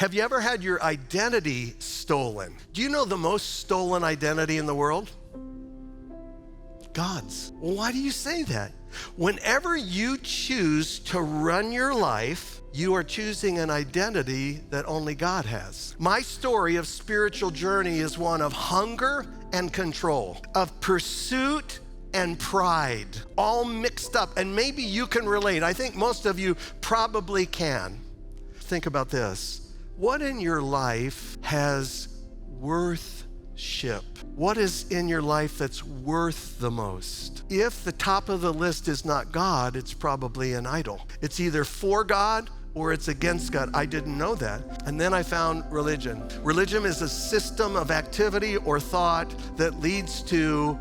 Have you ever had your identity stolen? Do you know the most stolen identity in the world? God's. Well, why do you say that? Whenever you choose to run your life, you are choosing an identity that only God has. My story of spiritual journey is one of hunger and control, of pursuit and pride, all mixed up. And maybe you can relate. I think most of you probably can. Think about this. What in your life has worthship? What is in your life that's worth the most? If the top of the list is not God, it's probably an idol. It's either for God or it's against God. I didn't know that. And then I found religion. Religion is a system of activity or thought that leads to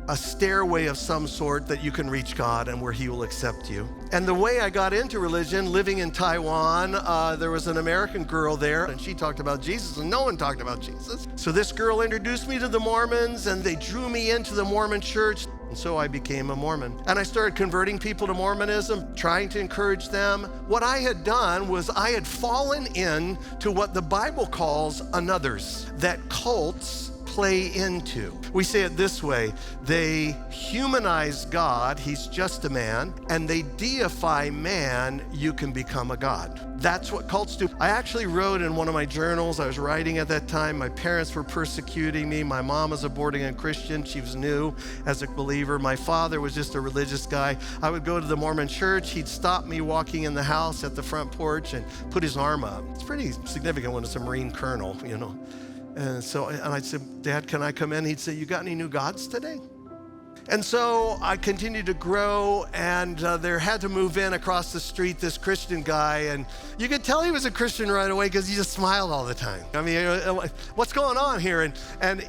a stairway of some sort that you can reach God and where he will accept you. And the way I got into religion, living in Taiwan, there was an American girl there and she talked about Jesus and no one talked about Jesus. So this girl introduced me to the Mormons and they drew me into the Mormon church. And so I became a Mormon. And I started converting people to Mormonism, trying to encourage them. What I had done was I had fallen into what the Bible calls anothers, that cults play into. We say it this way: they humanize God, he's just a man, and they deify man, you can become a god. That's what cults do. I actually wrote in one of my journals, I was writing at that time, my parents were persecuting me. My mom was a born-again Christian. She was new as a believer. My father was just a religious guy. I would go to the Mormon church. He'd stop me walking in the house at the front porch and put his arm up. It's pretty significant when it's a Marine colonel, you know. And I'd say, Dad, can I come in? He'd say, you got any new gods today? And so I continued to grow, and there had to move in across the street this Christian guy, and you could tell he was a Christian right away because he just smiled all the time. I mean, what's going on here? And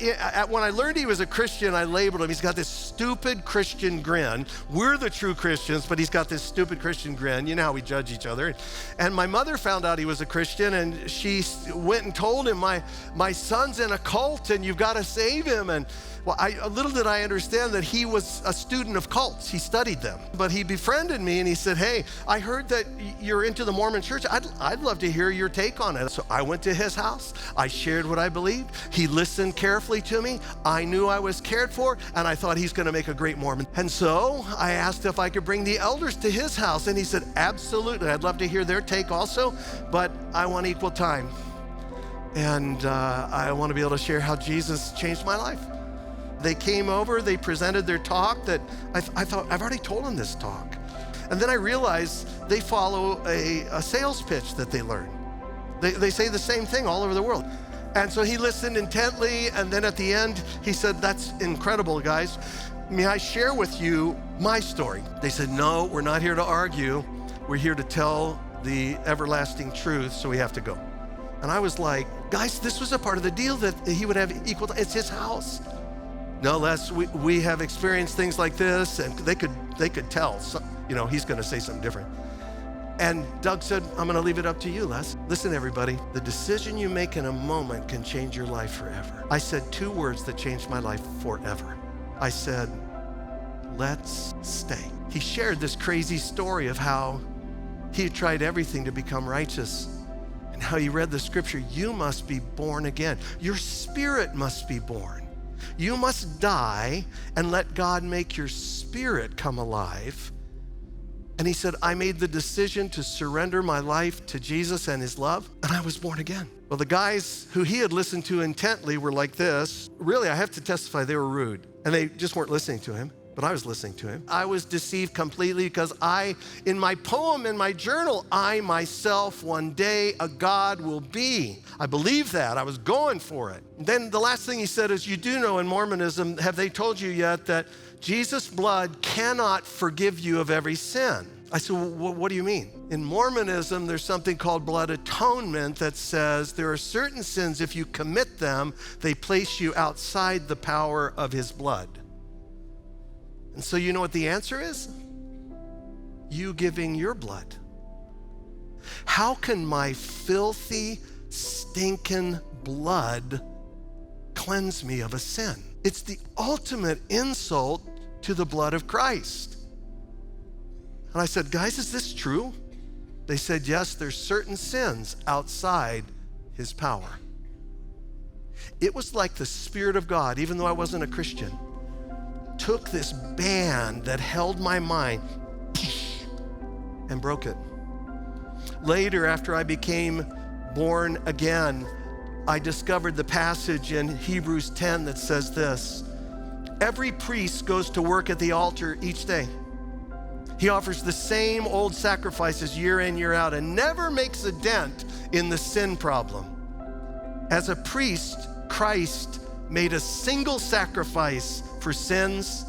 when I learned he was a Christian, I labeled him. He's got this stupid Christian grin. We're the true Christians, but he's got this stupid Christian grin. You know how we judge each other. And my mother found out he was a Christian, and she went and told him, my son's in a cult, and you've got to save him. And well, little did I understand that he was a student of cults. He studied them. But he befriended me and he said, hey, I heard that you're into the Mormon church. I'd love to hear your take on it. So I went to his house. I shared what I believed. He listened carefully to me. I knew I was cared for, and I thought he's going to make a great Mormon. And so I asked if I could bring the elders to his house, and he said, absolutely. I'd love to hear their take also, but I want equal time. And I want to be able to share how Jesus changed my life. They came over, they presented their talk that I thought, I've already told them this talk. And then I realized they follow a sales pitch that they learn. They say the same thing all over the world. And so he listened intently, and then at the end, he said, that's incredible, guys. May I share with you my story? They said, no, we're not here to argue. We're here to tell the everlasting truth, so we have to go. And I was like, guys, this was a part of the deal that he would have equal, it's his house. No, Les, we have experienced things like this, and they could tell, he's going to say something different. And Doug said, I'm going to leave it up to you, Les. Listen, everybody, the decision you make in a moment can change your life forever. I said two words that changed my life forever. I said, let's stay. He shared this crazy story of how he had tried everything to become righteous, and how he read the scripture, you must be born again. Your spirit must be born. You must die and let God make your spirit come alive. And he said, I made the decision to surrender my life to Jesus and his love, and I was born again. Well, the guys who he had listened to intently were like this. Really, I have to testify, they were rude. And they just weren't listening to him, but I was listening to him. I was deceived completely because in my poem, in my journal, I myself one day a God will be. I believed that. I was going for it. And then the last thing he said is, you do know in Mormonism, have they told you yet that Jesus' blood cannot forgive you of every sin? I said, well, what do you mean? In Mormonism, there's something called blood atonement that says there are certain sins, if you commit them, they place you outside the power of his blood. And so you know what the answer is? You giving your blood. How can my filthy, stinking blood cleanse me of a sin? It's the ultimate insult to the blood of Christ. And I said, guys, is this true? They said, yes, there's certain sins outside his power. It was like the Spirit of God, even though I wasn't a Christian, took this band that held my mind and broke it. Later, after I became born again, I discovered the passage in Hebrews 10 that says this: every priest goes to work at the altar each day. He offers the same old sacrifices year in, year out, and never makes a dent in the sin problem. As a priest, Christ made a single sacrifice for sins,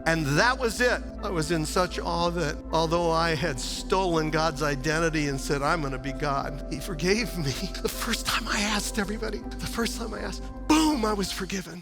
and that was it. I was in such awe that although I had stolen God's identity and said, I'm gonna be God, he forgave me. The first time I asked, boom, I was forgiven.